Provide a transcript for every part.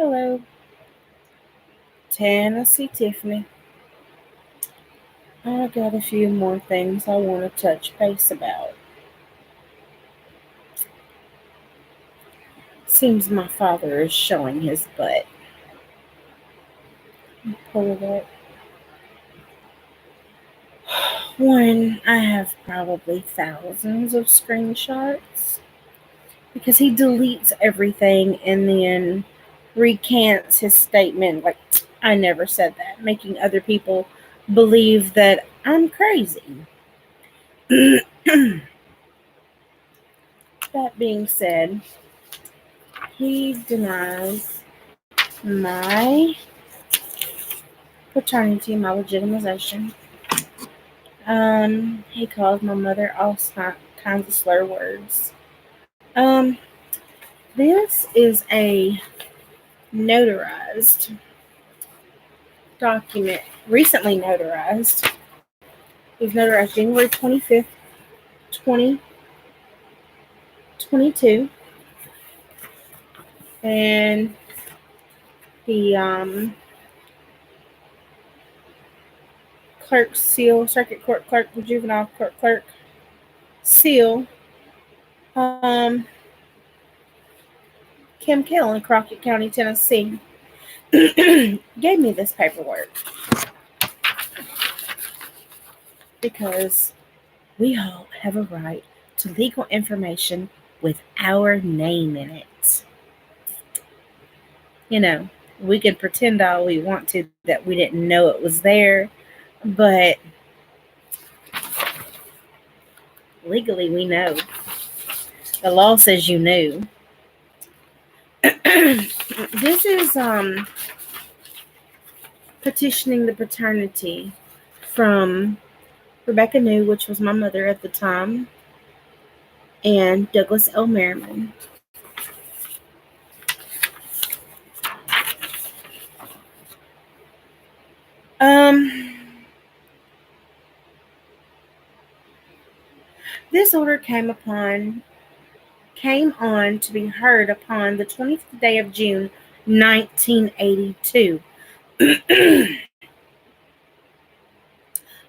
Hello, Tennessee Tiffany. I got a few more things I want to touch base about. Seems my father is showing his butt. Pull it up. One, I have probably thousands of screenshots because he deletes everything and then recants his statement like, I never said that, making other people believe that I'm crazy. That being said, he denies my paternity, my legitimization. He calls my mother all kinds of slur words. Um, this is a notarized document, recently notarized. It was notarized January 25th, 2022. And the clerk seal, circuit court clerk, the juvenile court clerk seal, um, Kim Kell in Crockett County, Tennessee, gave me this paperwork because we all have a right to legal information with our name in it. You know, we can pretend all we want to that we didn't know it was there, but legally we know. The law says you knew. This is petitioning the paternity from Rebecca New, which was my mother at the time, and Douglas L. Merryman. Um, this order came on to be heard upon the 20th day of June, 1982.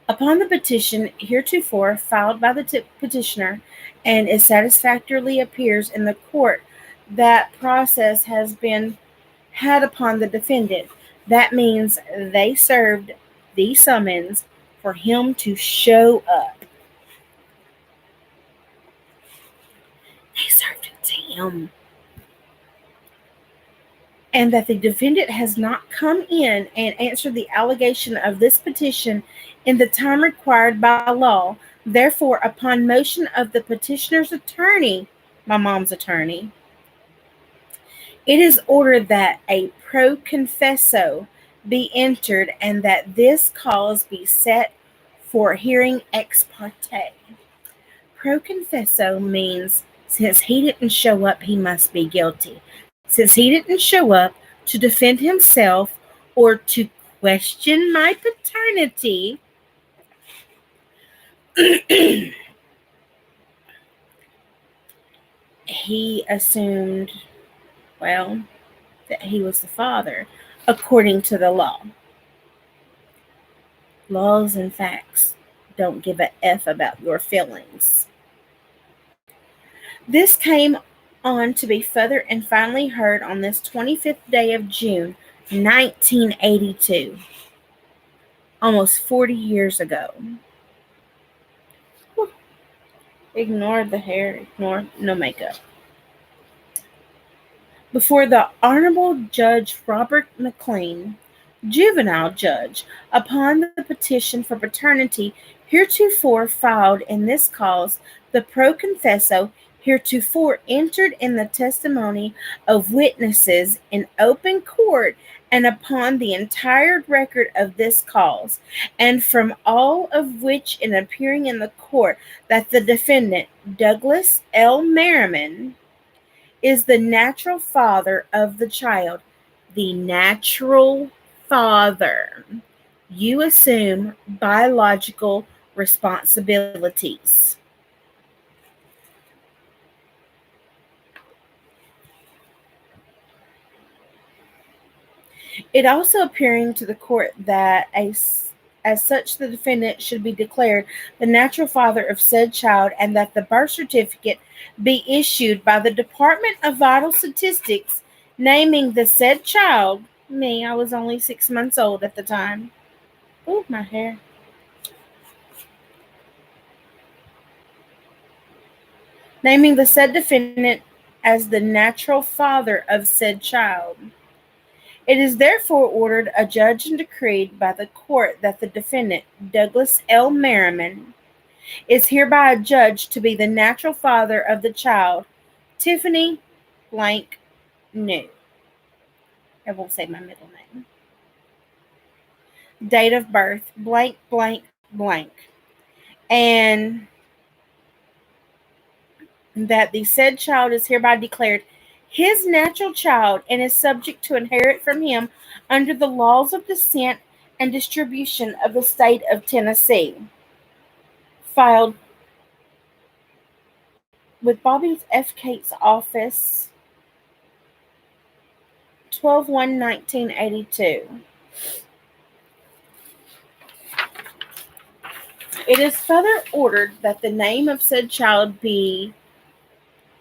Upon the petition heretofore filed by the petitioner and it satisfactorily appears in the court that process has been had upon the defendant. That means they served the summons for him to show up. They served it to him. And that the defendant has not come in and answered the allegation of this petition in the time required by law. Therefore, upon motion of the petitioner's attorney, my mom's attorney, it is ordered that a pro confesso be entered and that this cause be set for hearing ex parte. Pro confesso means since he didn't show up, he must be guilty. Since he didn't show up to defend himself or to question my paternity, he assumed, well, that he was the father, according to the law. Laws and facts don't give a F about your feelings. This came on to be further and finally heard on this 25th day of June, 1982, almost 40 years ago. Ignore the hair, ignore no makeup. Before the Honorable Judge Robert McLean, juvenile judge, upon the petition for paternity heretofore filed in this cause, the pro confesso heretofore entered in the testimony of witnesses in open court and upon the entire record of this cause, and from all of which in appearing in the court that the defendant, Douglas L. Merryman, is the natural father of the child. The natural father. You assume biological responsibilities. It also appearing to the court that as such the defendant should be declared the natural father of said child, and that the birth certificate be issued by the Department of Vital Statistics naming the said child, me, I was only 6 months old at the time. Ooh, my hair. Naming the said defendant as the natural father of said child. It is therefore ordered, adjudged, and decreed by the court that the defendant, Douglas L. Merryman, is hereby adjudged to be the natural father of the child, Tiffany blank New. I won't say my middle name. Date of birth, blank, blank, blank. And that the said child is hereby declared his natural child and is subject to inherit from him under the laws of descent and distribution of the state of Tennessee. Filed with Bobby F. Cates' office, 12/1/1982. It is further ordered that the name of said child be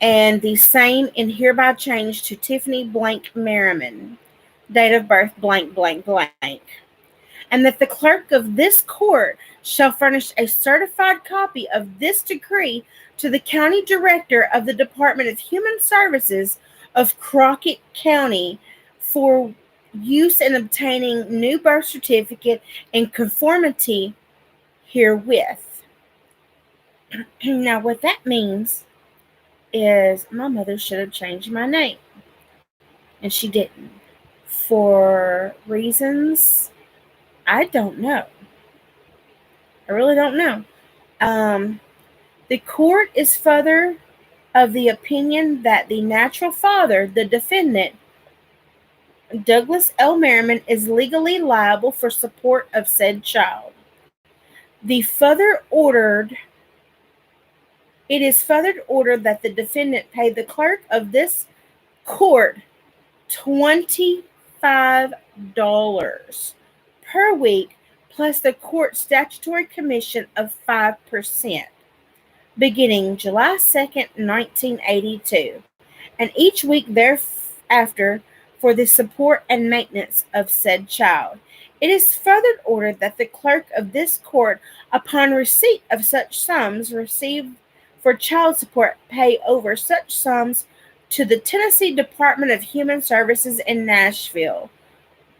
and the same and hereby changed to Tiffany blank Merriman, date of birth blank blank blank, and that the clerk of this court shall furnish a certified copy of this decree to the county director of the Department of Human Services of Crockett County for use in obtaining new birth certificate in conformity herewith. Now, what that means is my mother should have changed my name, and she didn't. For reasons I don't know. I really don't know. The court is further of the opinion that the natural father, the defendant, Douglas L. Merriman, is legally liable for support of said child. It is further ordered that the defendant pay the clerk of this court $25 per week plus the court statutory commission of 5%, beginning July 2nd, 1982, and each week thereafter for the support and maintenance of said child. It is further ordered that the clerk of this court, upon receipt of such sums received for child support, pay over such sums to the Tennessee Department of Human Services in Nashville,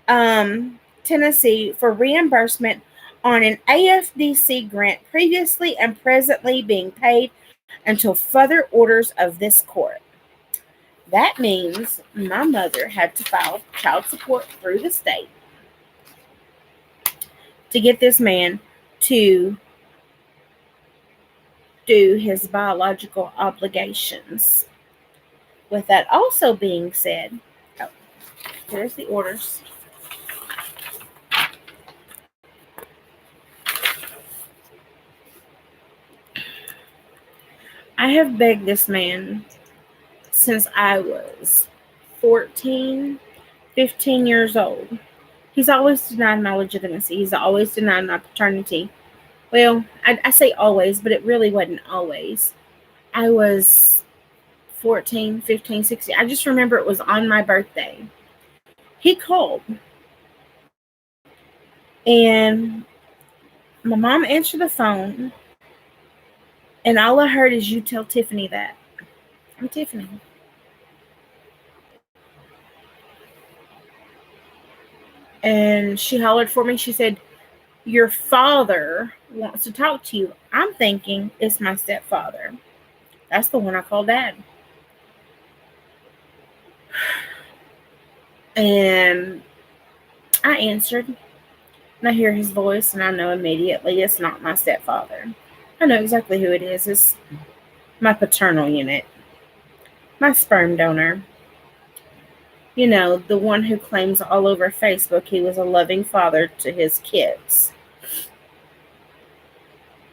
Tennessee, for reimbursement on an AFDC grant previously and presently being paid until further orders of this court. That means my mother had to file child support through the state to get this man to do his biological obligations. With that also being said, here's the orders. I have begged this man since I was 14, 15 years old. He's always denied my legitimacy. He's always denied my paternity. Well, I say always, but it really wasn't always. I was 14, 15, 16. I just remember it was on my birthday. He called. And my mom answered the phone. And all I heard is, "You tell Tiffany that." I'm Tiffany. And she hollered for me. She said, "Your father wants to talk to you." I'm thinking it's my stepfather. That's the one I call Dad. And I answered. And I hear his voice, and I know immediately it's not my stepfather. I know exactly who it is. It's my paternal unit. My sperm donor. You know, the one who claims all over Facebook he was a loving father to his kids.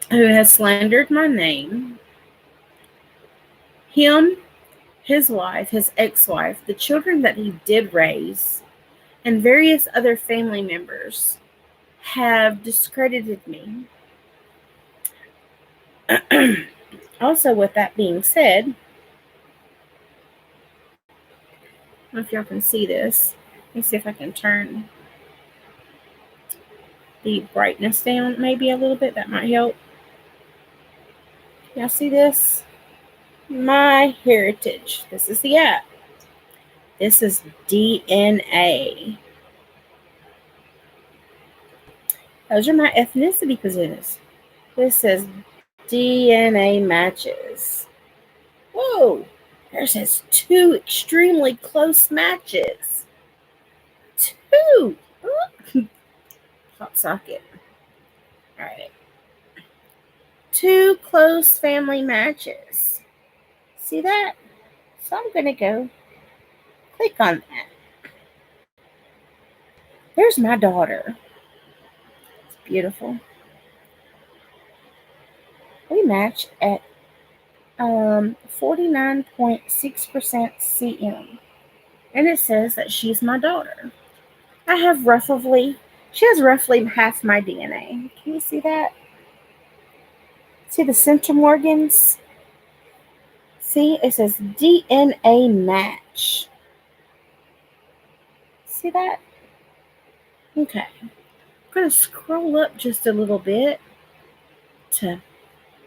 Who has slandered my name. Him, his wife, his ex-wife, the children that he did raise, and various other family members have discredited me. Also, with that being said, I don't know if y'all can see this. Let me see if I can turn the brightness down maybe a little bit. That might help. Y'all see this? My Heritage. This is the app. This is DNA. Those are my ethnicity positions. This says DNA matches. Whoa! There says 2 extremely close matches. 2! Hot socket. Alright. 2 close family matches. See that? So I'm going to go click on that. There's my daughter. It's beautiful. We match at 49.6% CM. And it says that she's my daughter. She has roughly half my DNA. Can you see that? See the centromorgans? See, it says DNA match. See that? Okay. I'm going to scroll up just a little bit to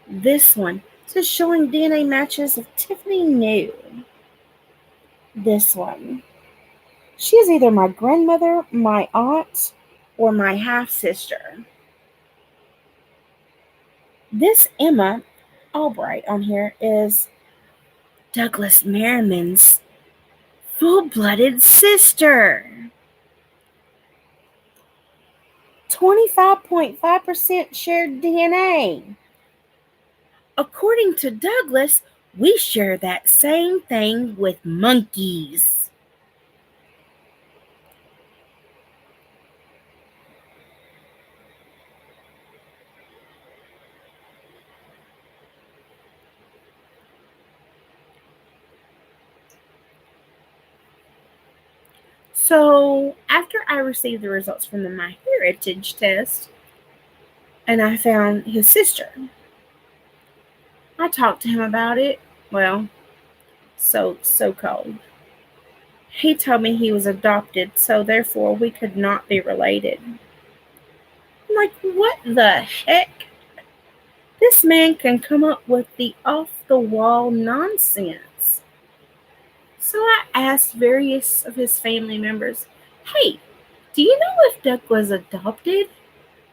this one. It says showing DNA matches of Tiffany New. This one. She is either my grandmother, my aunt, or my half-sister. This Emma Albright on here is Douglas Merriman's full-blooded sister. 25.5% shared DNA. According to Douglas, we share that same thing with monkeys. So, after I received the results from the My Heritage test, and I found his sister, I talked to him about it. Well, so-called. He told me he was adopted, so therefore we could not be related. I'm like, what the heck? This man can come up with the off-the-wall nonsense. So I asked various of his family members, hey, do you know if Doug was adopted?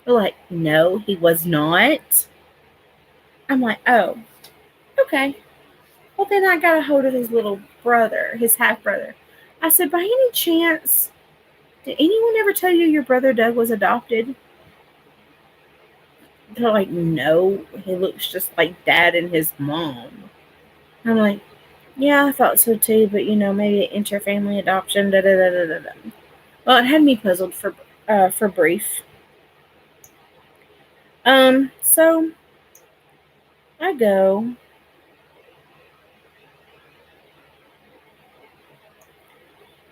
They're like, no, he was not. I'm like, oh, okay. Well, then I got a hold of his little brother, his half-brother. I said, by any chance, did anyone ever tell you your brother Doug was adopted? They're like, no, he looks just like Dad and his mom. I'm like, yeah, I thought so too, but maybe interfamily adoption, da-da-da-da-da-da. Well, it had me puzzled for brief. So I go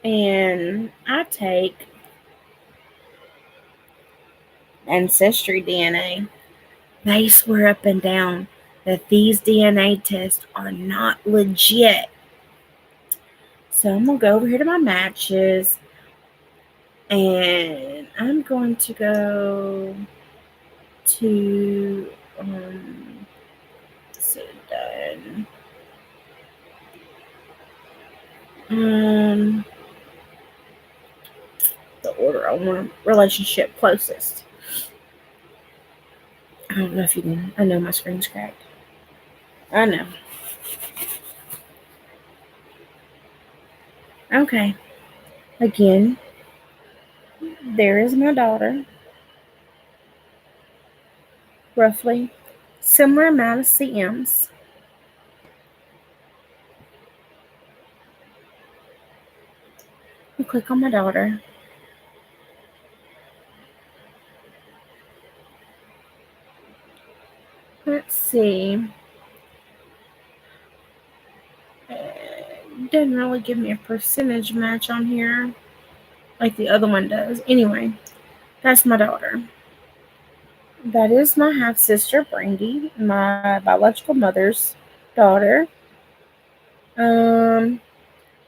and I take Ancestry DNA. They swear up and down that these DNA tests are not legit. So I'm going to go over here to my matches, and I'm going to go to, so done. The order I want relationship closest. I don't know if you can. I know my screen's cracked. I know. Okay. Again, there is my daughter. Roughly similar amount of CMs. You click on my daughter. Let's see. It didn't really give me a percentage match on here. like the other one does. Anyway, that's my daughter. That is my half sister, Brandy, my biological mother's daughter. Um,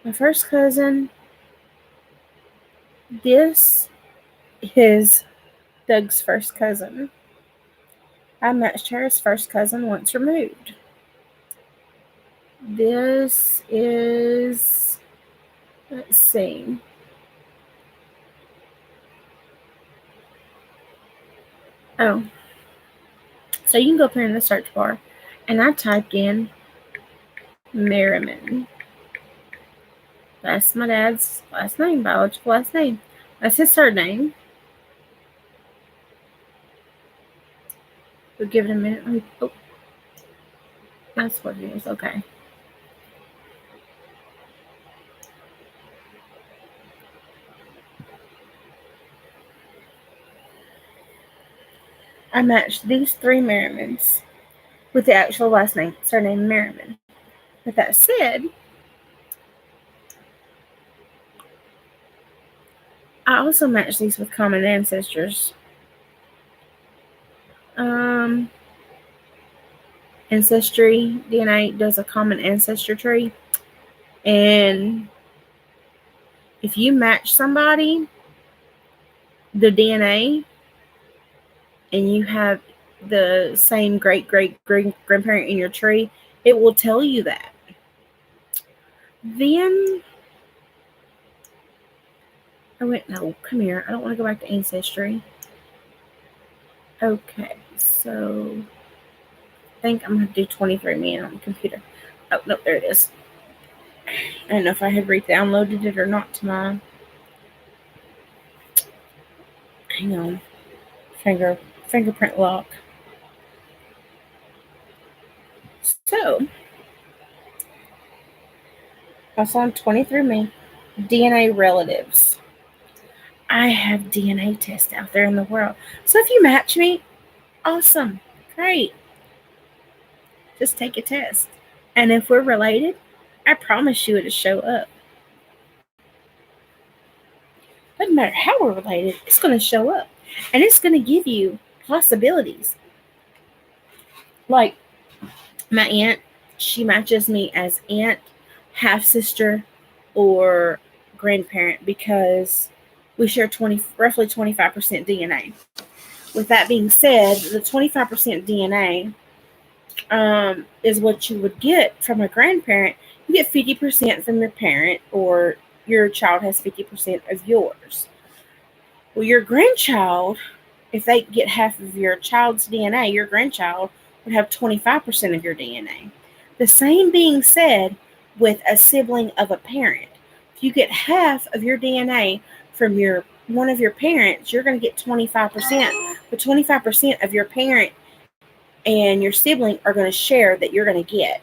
my first cousin, this is Doug's first cousin. I matched her as first cousin once removed. This is, let's see. Oh, so you can go up here in the search bar, and I typed in Merriman. That's my dad's last name, biological last name. That's his surname. We'll give it a minute. Oh, that's what it is. Okay. I matched these three Merrimans with the actual last name, surname Merriman. With that said, I also matched these with common ancestors. Um, Ancestry DNA does a common ancestor tree, and if you match somebody, the DNA, and you have the same great grandparent in your tree, it will tell you that. Then I went, no, come here. I don't want to go back to ancestry. Okay, so I think I'm going to do 23andMe on the computer. Oh, no, there it is. I don't know if I had re-downloaded it or not to my, hang on, fingerprint lock. So, I was on 23andMe, DNA relatives. I have DNA tests out there in the world. So if you match me, awesome, great. Just take a test. And if we're related, I promise you it'll show up. Doesn't matter how we're related, it's going to show up. And it's going to give you possibilities. Like my aunt, she matches me as aunt, half sister, or grandparent because we share roughly 25% DNA. With that being said, the 25% DNA is what you would get from a grandparent. You get 50% from your parent, or your child has 50% of yours. Well, your grandchild, if they get half of your child's DNA, your grandchild would have 25% of your DNA. The same being said with a sibling of a parent. If you get half of your DNA from one of your parents, you're going to get 25%. But 25% of your parent and your sibling are going to share that you're going to get.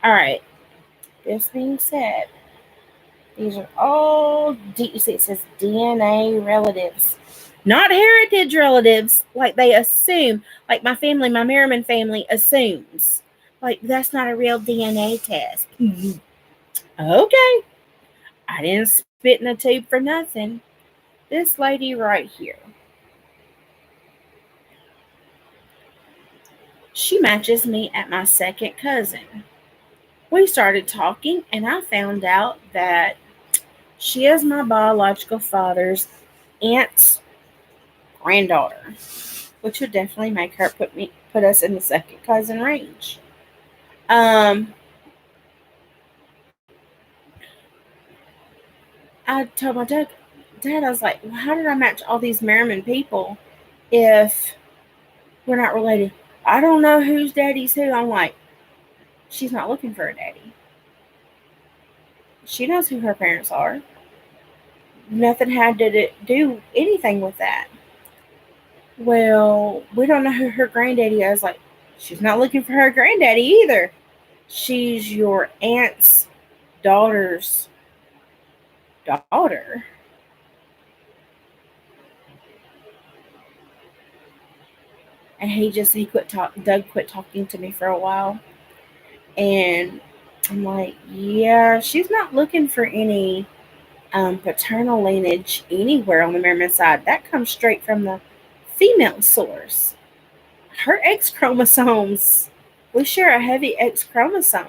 All right. This being said, these are all, you see it says DNA relatives. Not heritage relatives, like they assume, like my family, my Merriman family assumes. Like, that's not a real DNA test. Okay. I didn't spit in a tube for nothing. This lady right here, she matches me at my second cousin. We started talking, and I found out that she is my biological father's aunt's granddaughter, which would definitely make her put us in the second cousin range. I told my dad, I was like, well, how did I match all these Merriman people if we're not related? I don't know whose daddy's who. I'm like, she's not looking for a daddy. She knows who her parents are. Nothing had to do anything with that. Well, we don't know who her granddaddy is. Like, she's not looking for her granddaddy either. She's your aunt's daughter's daughter. And Doug quit talking to me for a while. And I'm like, yeah, she's not looking for any paternal lineage anywhere on the Merriman side. That comes straight from the female source. Her X chromosomes, we share a heavy X chromosome.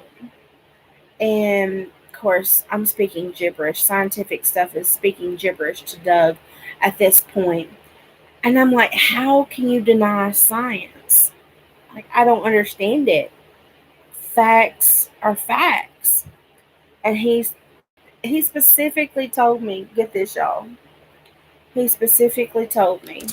And of course, I'm speaking gibberish. Scientific stuff is speaking gibberish to Doug at this point. And I'm like, how can you deny science? Like, I don't understand it. Facts are facts. And he specifically told me, get this, y'all. He specifically told me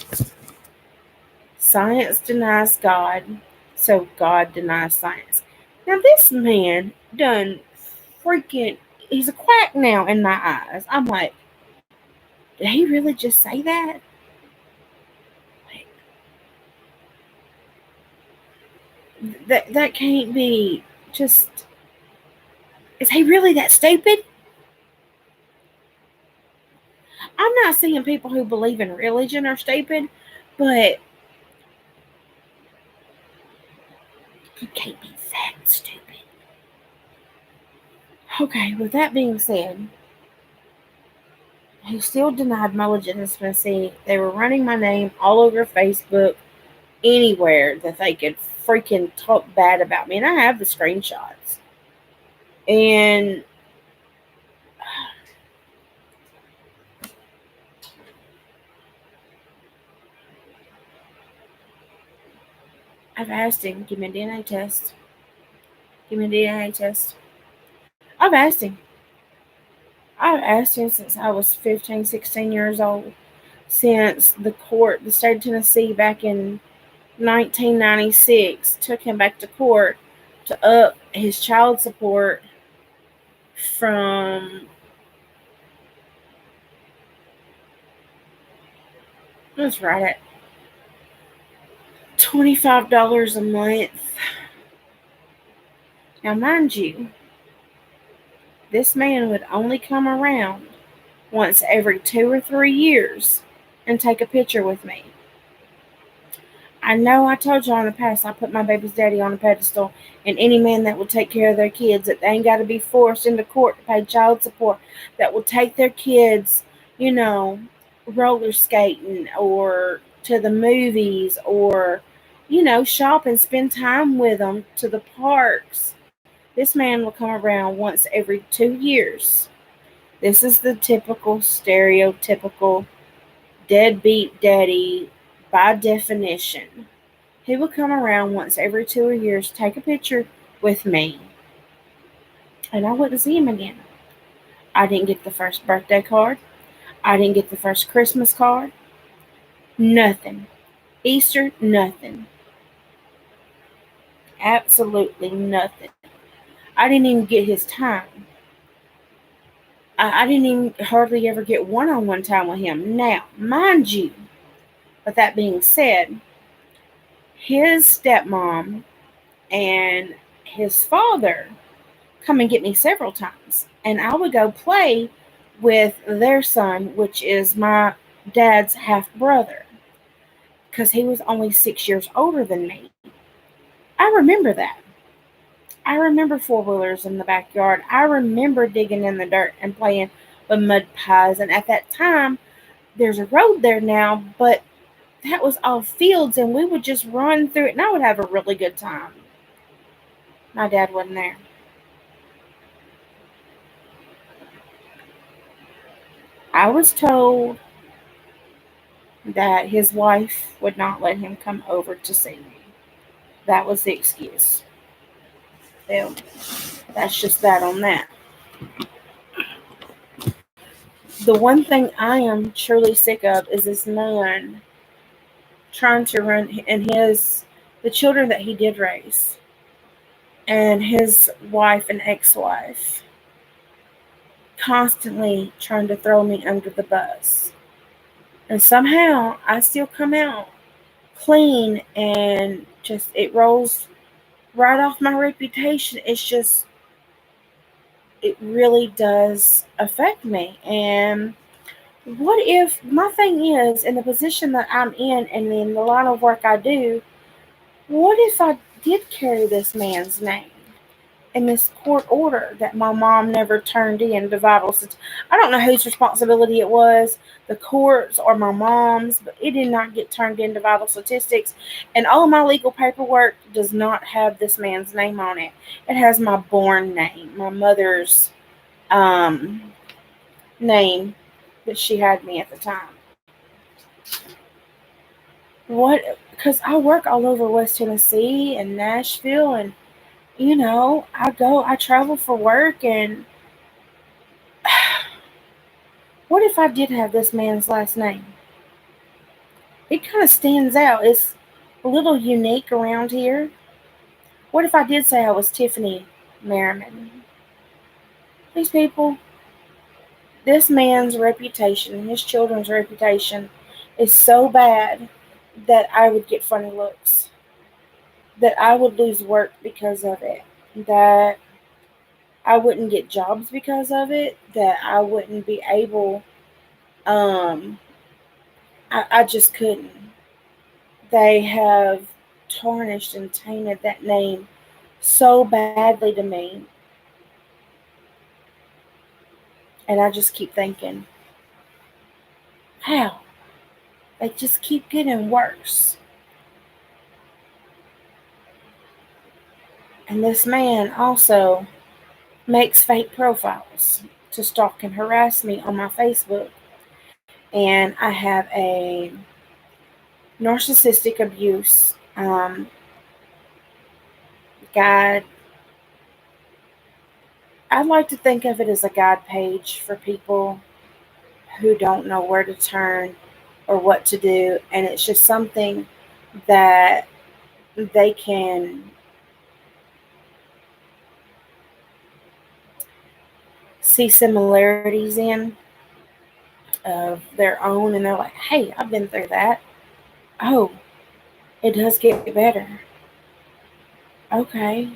science denies God, so God denies science. Now, this man done freaking, he's a quack now in my eyes. I'm like, did he really just say that? Like, that can't be just, is he really that stupid? I'm not saying people who believe in religion are stupid, but you can't be that stupid. Okay, with that being said, he still denied my legitimacy. They were running my name all over Facebook, anywhere that they could freaking talk bad about me. And I have the screenshots. And I've asked him, give me a DNA test. Give me a DNA test. I've asked him. I've asked him since I was 15, 16 years old. Since the state of Tennessee back in 1996 took him back to court to up his child support from, let's write it, $25 a month. Now, mind you, this man would only come around once every 2 or 3 years and take a picture with me. I know I told y'all in the past I put my baby's daddy on a pedestal, and any man that will take care of their kids, that they ain't got to be forced into court to pay child support, that will take their kids, roller skating or to the movies or, shop and spend time with them to the parks. This man will come around once every 2 years. This is the typical, stereotypical deadbeat daddy by definition. He will come around once every 2 years, take a picture with me, and I wouldn't see him again. I didn't get the first birthday card. I didn't get the first Christmas card. Nothing. Easter, nothing. Absolutely nothing. I didn't even get his time. I didn't even hardly ever get one-on-one time with him. Now, mind you, with that being said, his stepmom and his father come and get me several times. And I would go play with their son, which is my dad's half brother, because he was only 6 years older than me. I remember that. I remember four-wheelers in the backyard. I remember digging in the dirt and playing with mud pies. And at that time, there's a road there now, but that was all fields, and we would just run through it, and I would have a really good time. My dad wasn't there. I was told that his wife would not let him come over to see me. That was the excuse. Well, that's just that on that. The one thing I am truly sick of is this man trying to run, and the children that he did raise, and his wife and ex-wife, constantly trying to throw me under the bus. And somehow I still come out clean, and just it rolls right off my reputation. It's just, it really does affect me. And what if, my thing is, in the position that I'm in and in the line of work I do, what if I did carry this man's name in this court order that my mom never turned in the vital. I don't know whose responsibility it was, the courts or my mom's, but it did not get turned into vital statistics. And all of my legal paperwork does not have this man's name on it. It has my born name, my mother's um, name that she had me at the time. What? Because I work all over West Tennessee and Nashville, and I travel for work, and what if I did have this man's last name? It kind of stands out. It's a little unique around here. What if I did say I was Tiffany Merriman? These people, this man's reputation, his children's reputation, is so bad that I would get funny looks, that I would lose work because of it, that I wouldn't get jobs because of it, that I wouldn't be able, um, I just couldn't. They have tarnished and tainted that name so badly to me. And I just keep thinking, how? They just keep getting worse. And this man also makes fake profiles to stalk and harass me on my Facebook. And I have a narcissistic abuse guide. I'd like to think of it as a guide page for people who don't know where to turn or what to do. And it's just something that they can see similarities in of their own, and they're like, hey, I've been through that. Oh, it does get better. Okay.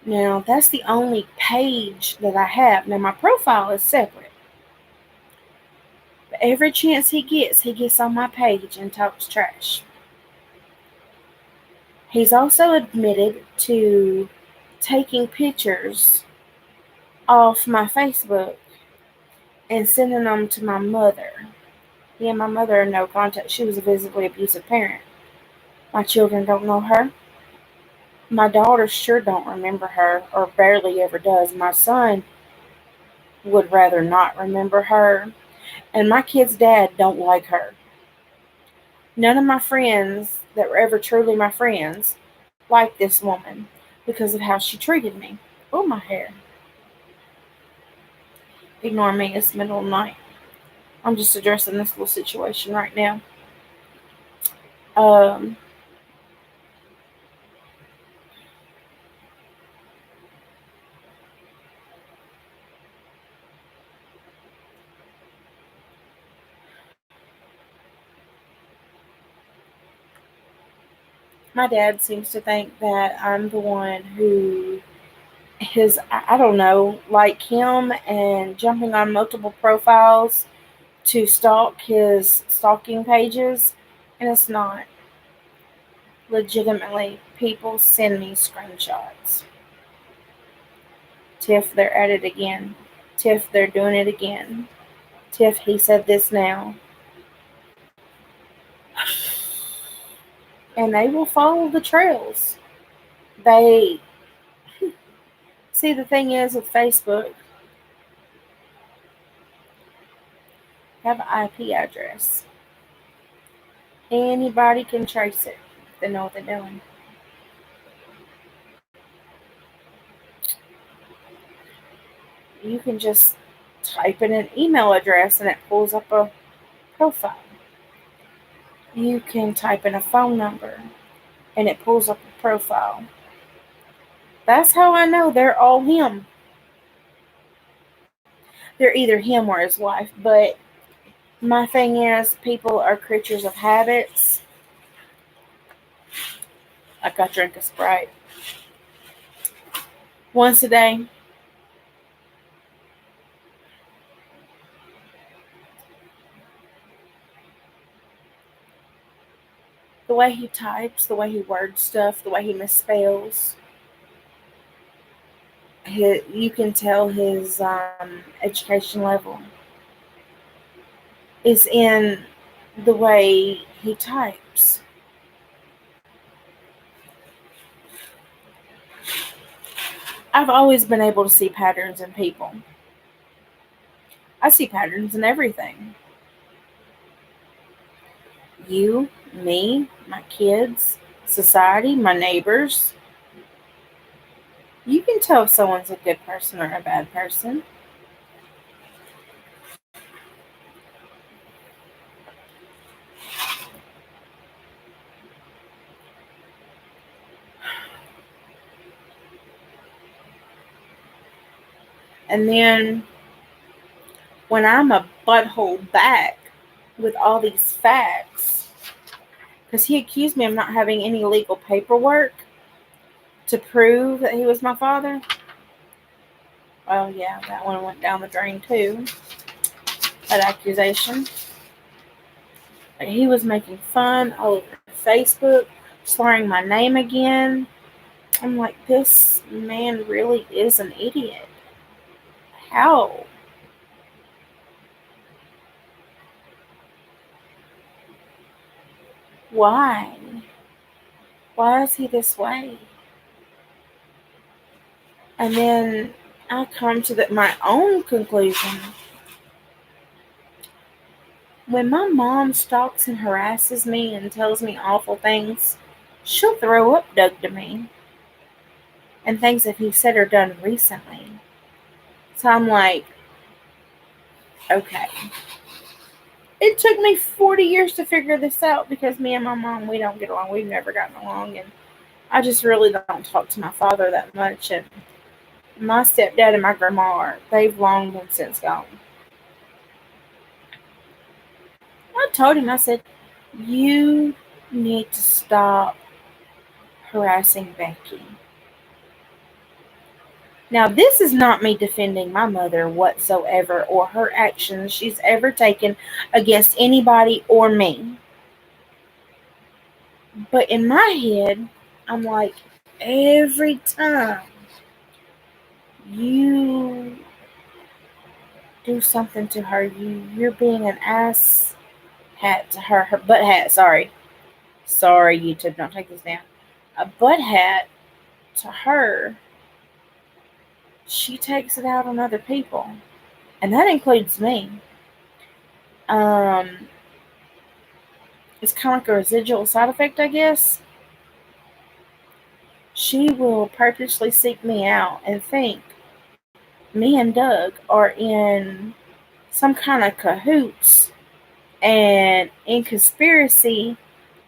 Now that's the only page that I have. Now my profile is separate. But every chance he gets on my page and talks trash. He's also admitted to taking pictures off my Facebook and sending them to my mother. Me and my mother are no contact. She was a visibly abusive parent. My children don't know her. My daughter sure don't remember her, or barely ever does. My son would rather not remember her. And my kid's dad don't like her. None of my friends that were ever truly my friends like this woman because of how she treated me. Oh, my hair. Ignore me, it's the middle of the night. I'm just addressing this little situation right now. Um, my dad seems to think that I'm the one who I don't know, like him and jumping on multiple profiles to stalk his stalking pages, and it's not. Legitimately, people send me screenshots. Tiff, they're at it again. Tiff, they're doing it again. Tiff, he said this now. And they will follow the trails. They see, the thing is with Facebook, have an IP address. Anybody can trace it if they know what they're doing. You can just type in an email address and it pulls up a profile. You can type in a phone number and it pulls up a profile. That's how I know they're all him. They're either him or his wife. But my thing is, people are creatures of habits. Like I drink a Sprite once a day. The way he types, the way he words stuff, the way he misspells. You can tell his education level is in the way he types. I've always been able to see patterns in people. I see patterns in everything. You, me, my kids, society, my neighbors. You can tell if someone's a good person or a bad person. And then when I'm a butthole back with all these facts, because he accused me of not having any legal paperwork to prove that he was my father. Well, yeah, that one went down the drain too. That accusation. Like, he was making fun all over Facebook, slurring my name again. I'm like, this man really is an idiot. How? Why? Why is he this way? And then I come to my own conclusion. When my mom stalks and harasses me and tells me awful things, she'll throw up Doug to me and things that he said or done recently. So I'm like, okay. It took me 40 years to figure this out because me and my mom, we don't get along. We've never gotten along. And I just really don't talk to my father that much. And my stepdad and my grandma they've long been since gone. I told him, I said, you need to stop harassing Becky. Now, this is not me defending my mother whatsoever or her actions she's ever taken against anybody or me. But in my head, I'm like, every time you do something to her, you're being an ass hat to her butt hat, sorry. Sorry, YouTube, don't take this down. A butt hat to her, she takes it out on other people. And that includes me. Um, it's kind of like a residual side effect, I guess. She will purposely seek me out and think me and Doug are in some kind of cahoots and in conspiracy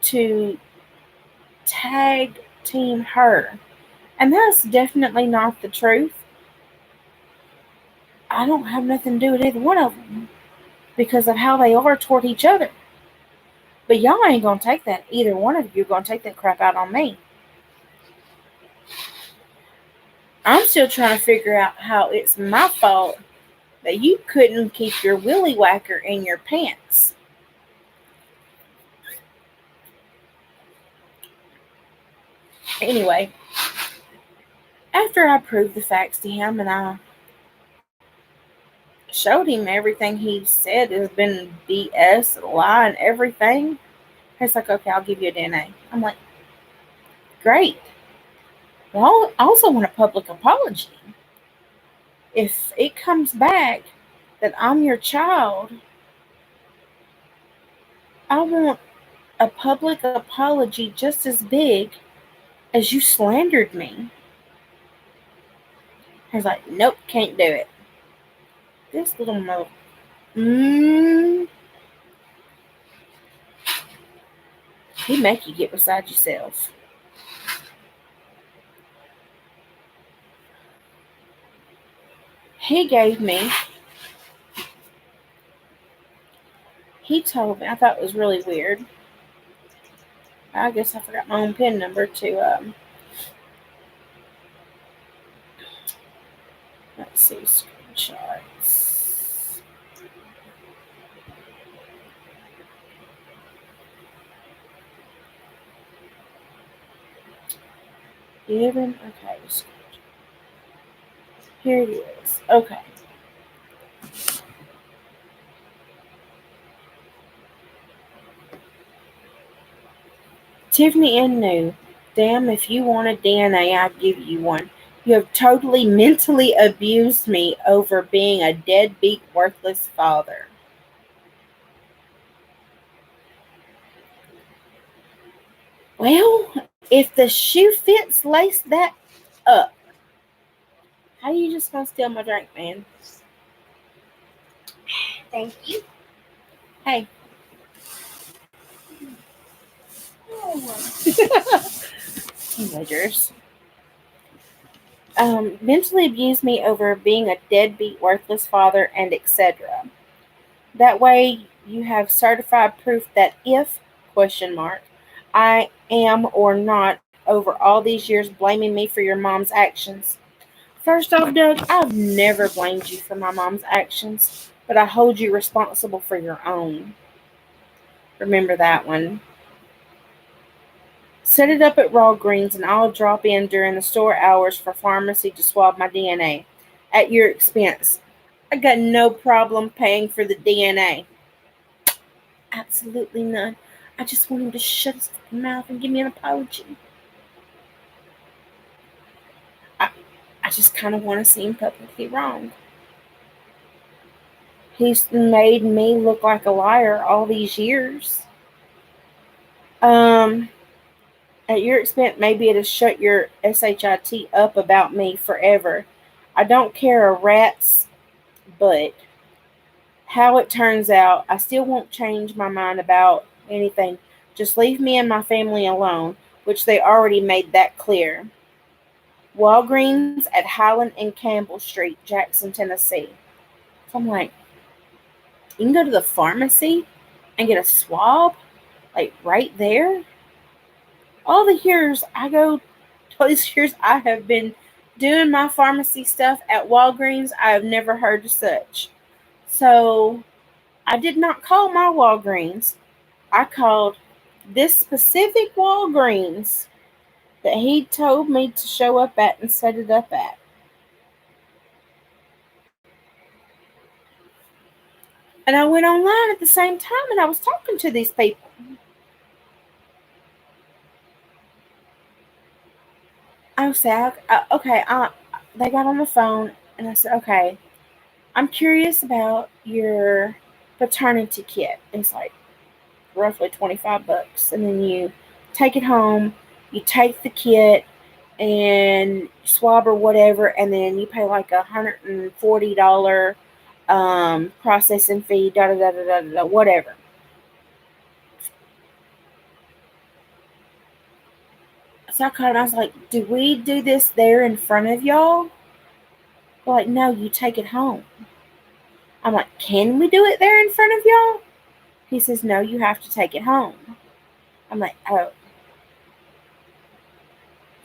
to tag team her. And that's definitely not the truth. I don't have nothing to do with either one of them because of how they are toward each other. But y'all ain't going to take that. Either one of you are going to take that crap out on me. I'm still trying to figure out how it's my fault that you couldn't keep your willy whacker in your pants. Anyway, after I proved the facts to him and I showed him everything he said has been BS, a lie, and everything, he's like, okay, I'll give you a DNA. I'm like, great. Well, I also want a public apology. If it comes back that I'm your child, I want a public apology just as big as you slandered me. He's like, nope, can't do it. This little mo. He make you get beside yourself. He told me, I thought it was really weird. I guess I forgot my own PIN number to, let's see, screenshots. Given, okay, here it is. Okay. Tiffany and New. Damn, if you want a DNA, I'd give you one. You have totally mentally abused me over being a deadbeat, worthless father. Well, if the shoe fits, lace that up. How you just gonna steal my drink, man? Thank you. Hey. Teenagers. Mentally abused me over being a deadbeat, worthless father, and etc. That way, you have certified proof that if question mark I am or not over all these years blaming me for your mom's actions. First off, Doug, I've never blamed you for my mom's actions, but I hold you responsible for your own. Remember that one. Set it up at Raw Greens and I'll drop in during the store hours for pharmacy to swab my DNA at your expense. I got no problem paying for the DNA. Absolutely none. I just want him to shut his mouth and give me an apology. I, I just kind of want to see him publicly wrong. He's made me look like a liar all these years. Um, at your expense, maybe it'll shut your shit up about me forever. I don't care a rat's butt how it turns out. I still won't change my mind about anything. Just leave me and my family alone, which they already made that clear. Walgreens at Highland and Campbell Street, Jackson, Tennessee. So I'm like, you can go to the pharmacy and get a swab, like right there. All the years I go, all these years I have been doing my pharmacy stuff at Walgreens, I have never heard of such. So I did not call my Walgreens. I called this specific Walgreens that he told me to show up at and set it up at. And I went online at the same time and I was talking to these people. I said, okay, they got on the phone and I said, okay, I'm curious about your paternity kit. It's like roughly $25. And then you take it home, you take the kit and swab or whatever, and then you pay like $140 processing fee, da da da da da da, whatever. So I called and I was like, do we do this there in front of y'all? They're like, no, you take it home. I'm like, can we do it there in front of y'all? He says, no, you have to take it home. I'm like, oh.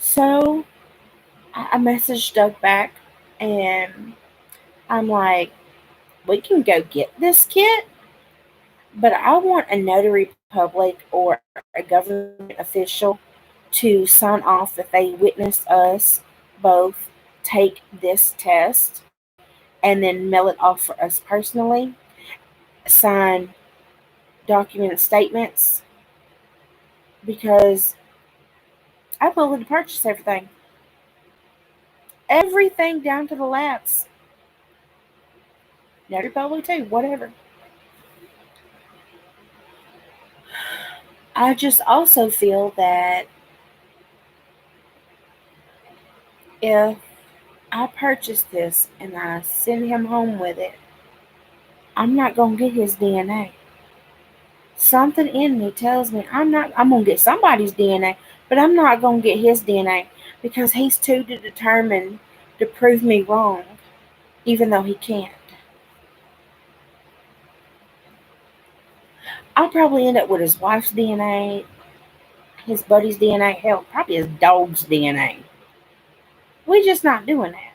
So I messaged Doug back and I'm like, we can go get this kit, but I want a notary public or a government official to sign off that they witnessed us both take this test and then mail it off for us personally, sign document statements, because I'm willing to purchase everything. Everything down to the labs. Notary public too, whatever. I just also feel that if I purchase this and I send him home with it, I'm not gonna get his DNA. Something in me tells me I'm gonna get somebody's DNA, but I'm not gonna get his DNA because he's too determined to prove me wrong, even though he can't. I'll probably end up with his wife's DNA, his buddy's DNA, hell, probably his dog's DNA. We're just not doing that.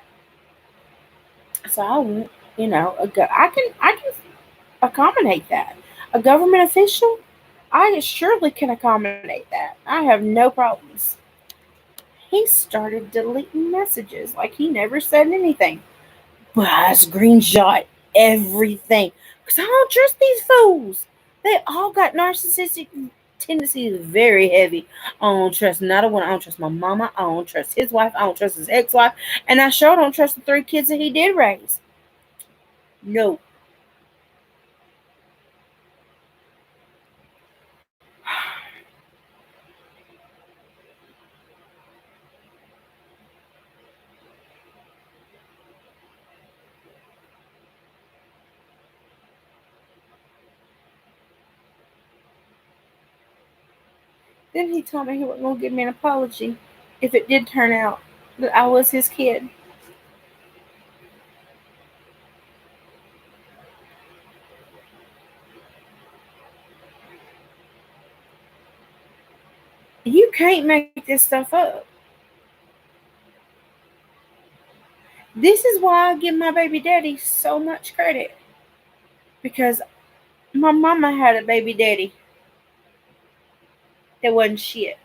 So I won't, I can accommodate that. A government official, I surely can accommodate that. I have no problems. he started deleting messages like he never said anything. But I screenshot everything because I don't trust these fools. They all got narcissistic tendencies very heavy. I don't trust not a one. I don't trust my mama. I don't trust his wife. I don't trust his ex-wife. And I sure don't trust the 3 kids that he did raise. No. Then he told me he wasn't going to give me an apology if it did turn out that I was his kid. You can't make this stuff up. This is why I give my baby daddy so much credit. Because my mama had a baby daddy that wasn't shit.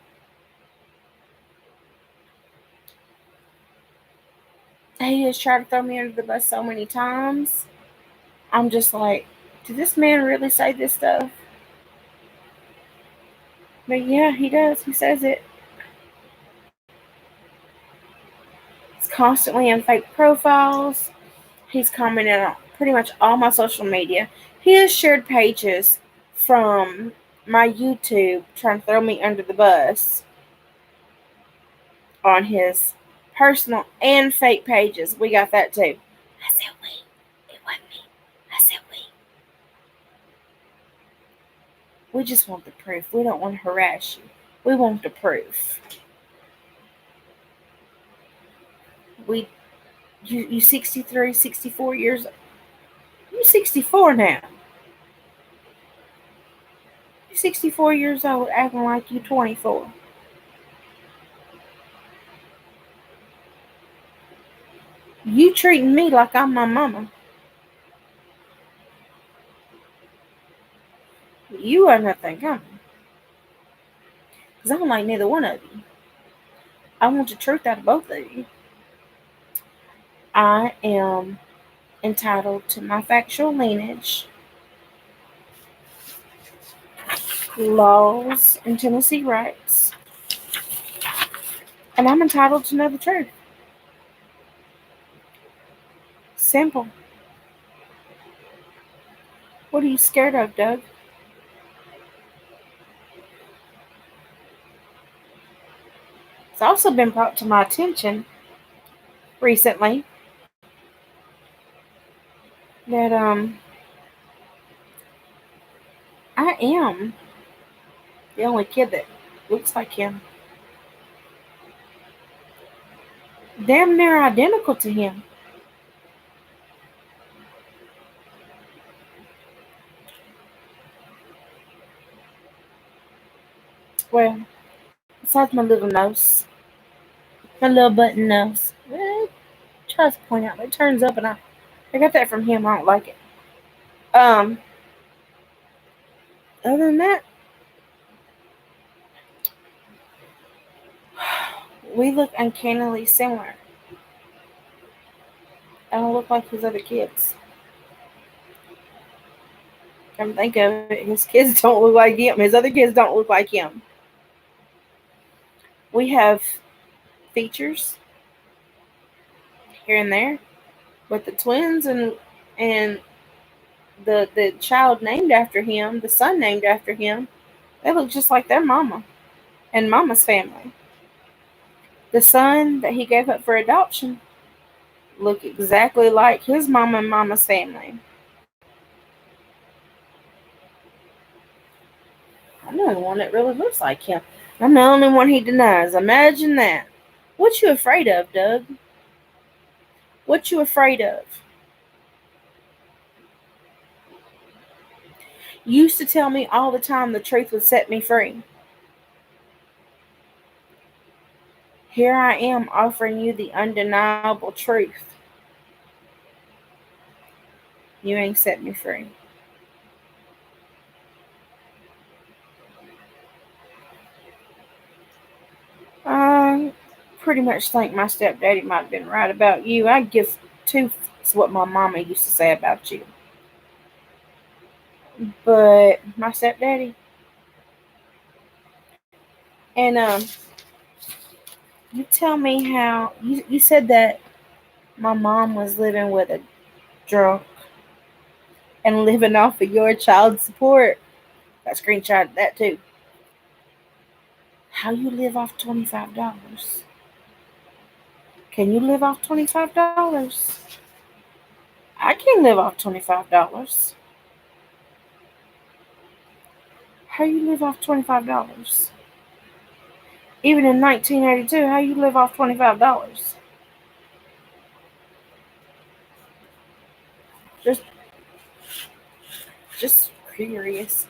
He has tried to throw me under the bus so many times. I'm just like, did this man really say this stuff? But yeah, he does. He says it. He's constantly in fake profiles. He's commented on pretty much all my social media. He has shared pages from my YouTube trying to throw me under the bus on his personal and fake pages. We got that too. I said we. It wasn't me. I said we. We just want the proof. We don't want to harass you. We want the proof. You 63, 64 years old. You're 64 now. You're 64 years old acting like you're 24. You treating me like I'm my mama. You are nothing coming. Because I don't like neither one of you. I want the truth out of both of you. I am entitled to my factual lineage, laws, and Tennessee rights. And I'm entitled to know the truth. Simple. What are you scared of, Doug? It's also been brought to my attention recently that I am the only kid that looks like him. Damn near identical to him. Well, besides my little nose, my little button nose. Tries to point out, it turns up, and I got that from him. I don't like it. Um, Other than that, we look uncannily similar. I don't look like his other kids. Come think of it, his kids don't look like him. His other kids don't look like him. We have features here and there, but the twins and the child named after him, the son named after him, they look just like their mama and mama's family. The son that he gave up for adoption look exactly like his mama and mama's family. I'm the only one that really looks like him. I'm the only one he denies. Imagine that. What you afraid of, Doug? What you afraid of? You used to tell me all the time the truth would set me free. Here I am offering you the undeniable truth. You ain't set me free. pretty much think my stepdaddy might have been right about you. I give two f***s what my mama used to say about you. But my stepdaddy, and you tell me how you said that my mom was living with a drunk and living off of your child support. I screenshotted that too. How you live off $25? Can you live off $25? I can live off $25. How you live off $25? Even in 1982, how you live off $25? Just, just curious.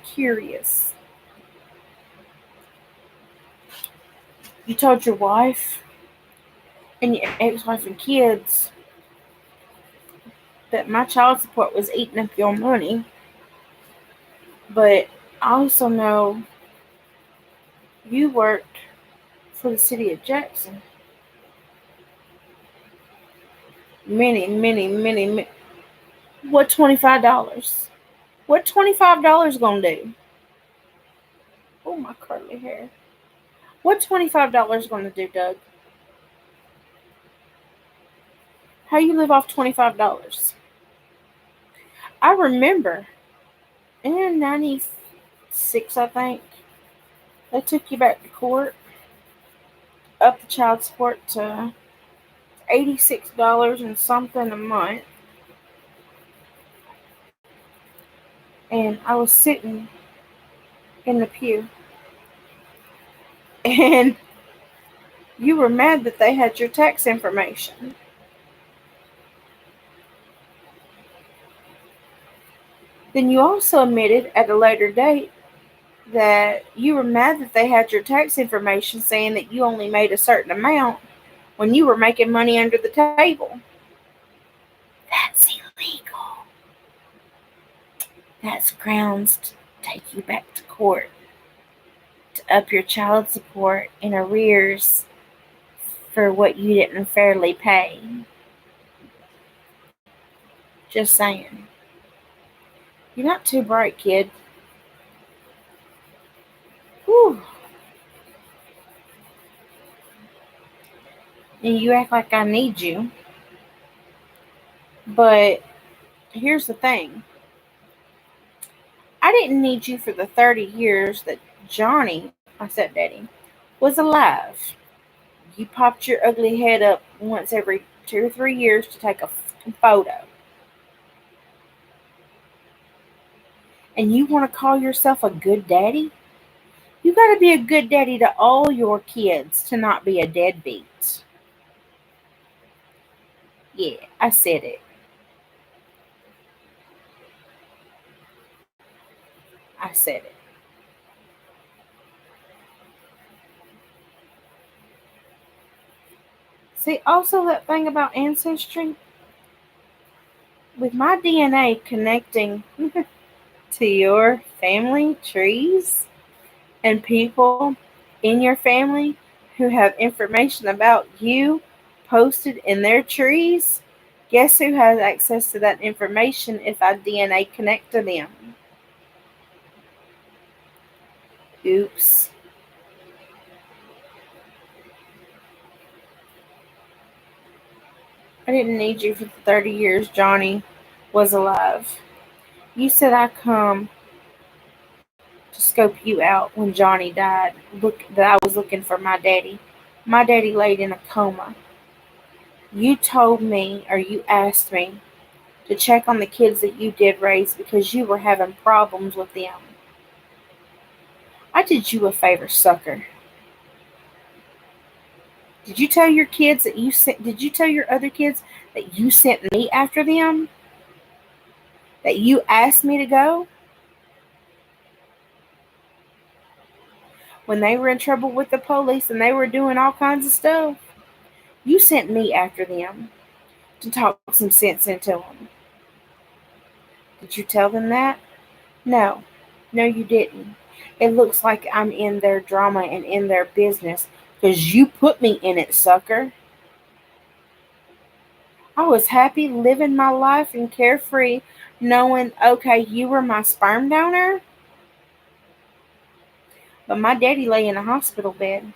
You told your wife and your ex-wife and kids that my child support was eating up your money, but I also know you worked for the city of Jackson. Many. What $25? What $25 gonna do? Oh, my curly hair. What $25 gonna do, Doug? How you live off $25? I remember in '96, I think, they took you back to court, up the child support to $86 and something a month. And I was sitting in the pew, and you were mad that they had your tax information. Then you also admitted at a later date that you were mad that they had your tax information saying that you only made a certain amount when you were making money under the table. That's illegal. That's grounds to take you back to court to up your child support in arrears for what you didn't fairly pay. Just saying. You're not too bright, kid. Whew. And you act like I need you. But here's the thing. I didn't need you for the 30 years that Johnny, my stepdaddy, was alive. You popped your ugly head up once every 2 or 3 years to take a photo. And you want to call yourself a good daddy? You got to be a good daddy to all your kids to not be a deadbeat. Yeah, I said it. I said it. See, also that thing about ancestry, with my DNA connecting to your family trees and people in your family who have information about you posted in their trees, guess who has access to that information if I DNA connect to them? Oops. I didn't need you for the 30 years Johnny was alive. You said I come to scope you out when Johnny died. Look, that I was looking for my daddy. My daddy laid in a coma. You told me, or you asked me, to check on the kids that you did raise because you were having problems with them. I did you a favor, sucker. Did you tell your kids that you sent? Did you tell your other kids that you sent me after them? That you asked me to go? When they were in trouble with the police and they were doing all kinds of stuff, you sent me after them to talk some sense into them. Did you tell them that? No, you didn't. It looks like I'm in their drama and in their business 'Cause you put me in it, sucker. I was happy living my life and carefree, knowing, okay, you were my sperm donor, but my daddy lay in a hospital bed.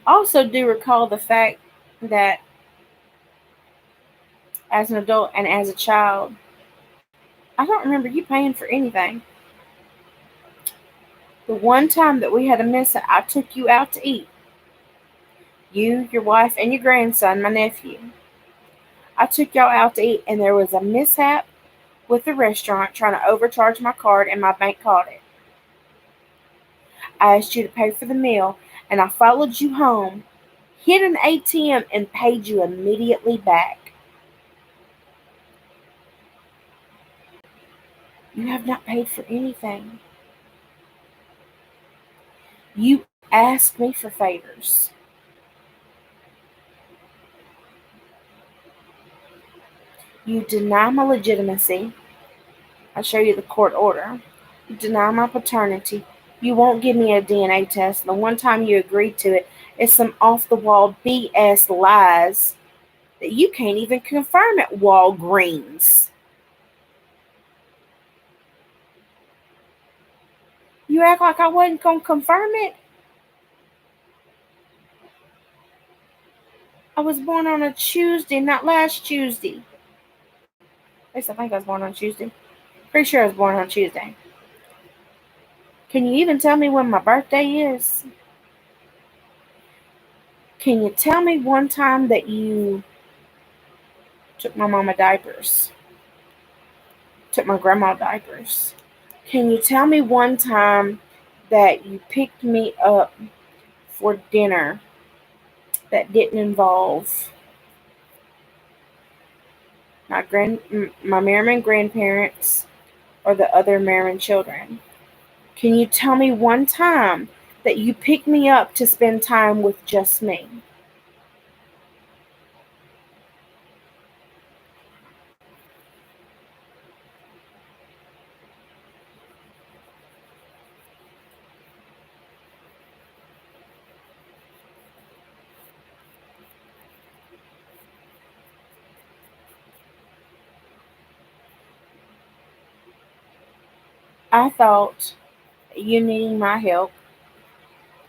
Also, do recall the fact that as an adult and as a child, I don't remember you paying for anything. The one time that we had a mishap, I took you out to eat. You, your wife, and your grandson, my nephew. I took y'all out to eat, and there was a mishap with the restaurant trying to overcharge my card, and my bank caught it. I asked you to pay for the meal, and I followed you home, hit an ATM, and paid you immediately back. You have not paid for anything. You ask me for favors. You deny my legitimacy. I show you the court order. You deny my paternity. You won't give me a DNA test. The one time you agreed to it is some off the wall BS lies that you can't even confirm at Walgreens. You act like I wasn't going to confirm it. I was born on a Tuesday, not last Tuesday. At least I think I was born on Tuesday. Pretty sure I was born on Tuesday. Can you even tell me when my birthday is? Can you tell me one time that you took my mama diapers? Took my grandma diapers? Can you tell me one time that you picked me up for dinner that didn't involve my Merriman grandparents or the other Merriman children? Can you tell me one time that you picked me up to spend time with just me? I thought you needing my help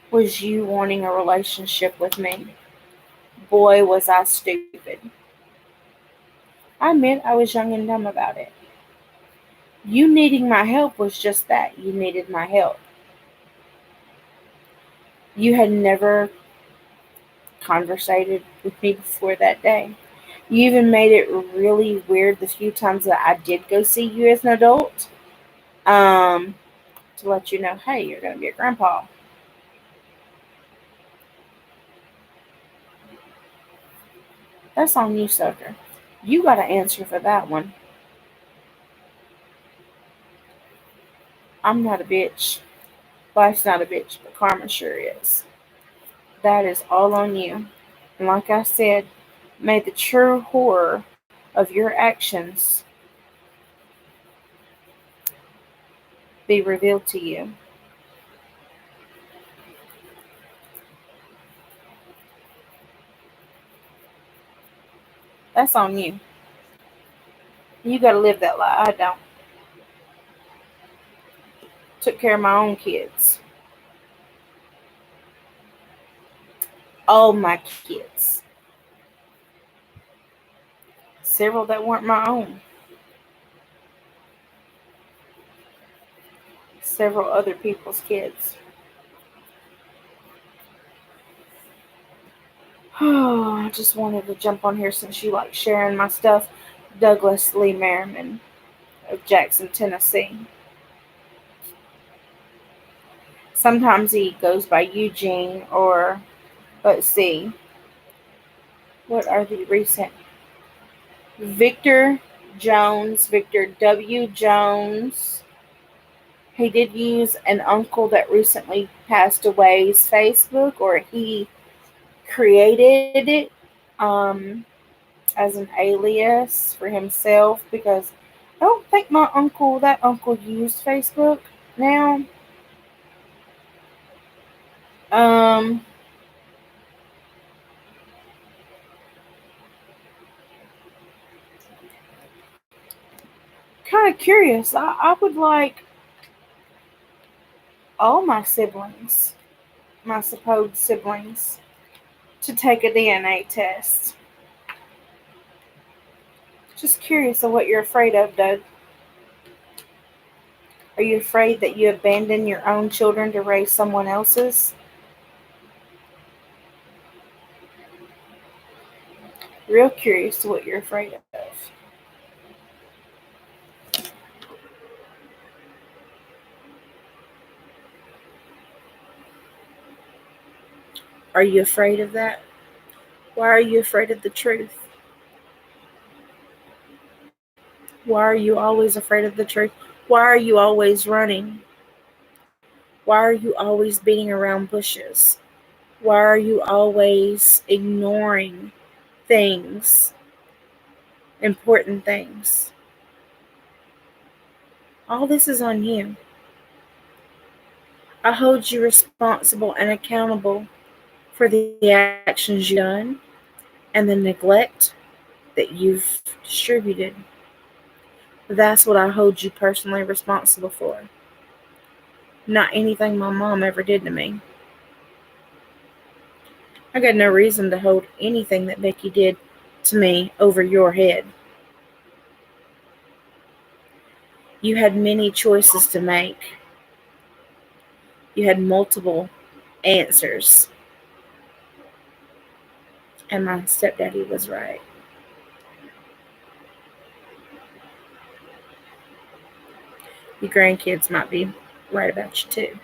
was you wanting a relationship with me. Boy, was I stupid. I admit I was young and dumb about it. You needing my help was just that. You needed my help. You had never conversated with me before that day. You even made it really weird the few times that I did go see you as an adult, um, to let you know, hey, you're going to be a grandpa. That's on you, sucker. You got to answer for that one. I'm not a bitch. Life's not a bitch, but karma sure is. That is all on you. And like I said, may the true horror of your actions be revealed to you. That's on you. You got to live that lie. I don't. Took care of my own kids. All my kids. Several that weren't my own. Several other people's kids. Oh, I just wanted to jump on here since you like sharing my stuff. Douglas Lee Merriman of Jackson, Tennessee. Sometimes he goes by Eugene or, let's see, what are the recent? Victor Jones, Victor W. Jones. He did use an uncle that recently passed away's Facebook, or he created it um, as an alias for himself because I don't think that uncle used Facebook now. kind of curious. I would like all my siblings, my supposed siblings, to take a DNA test. Just curious of what you're afraid of, Doug. Are you afraid that you abandon your own children to raise someone else's? Real curious to what you're afraid of. Are you afraid of that? Why are you afraid of the truth? Why are you always afraid of the truth? Why are you always running? Why are you always beating around bushes? Why are you always ignoring things, important things? All this is on you. I hold you responsible and accountable for the actions you've done and the neglect that you've distributed. That's what I hold you personally responsible for. Not anything my mom ever did to me. I got no reason to hold anything that Becky did to me over your head. You had many choices to make. You had multiple answers. And my stepdaddy was right. Your grandkids might be right about you too.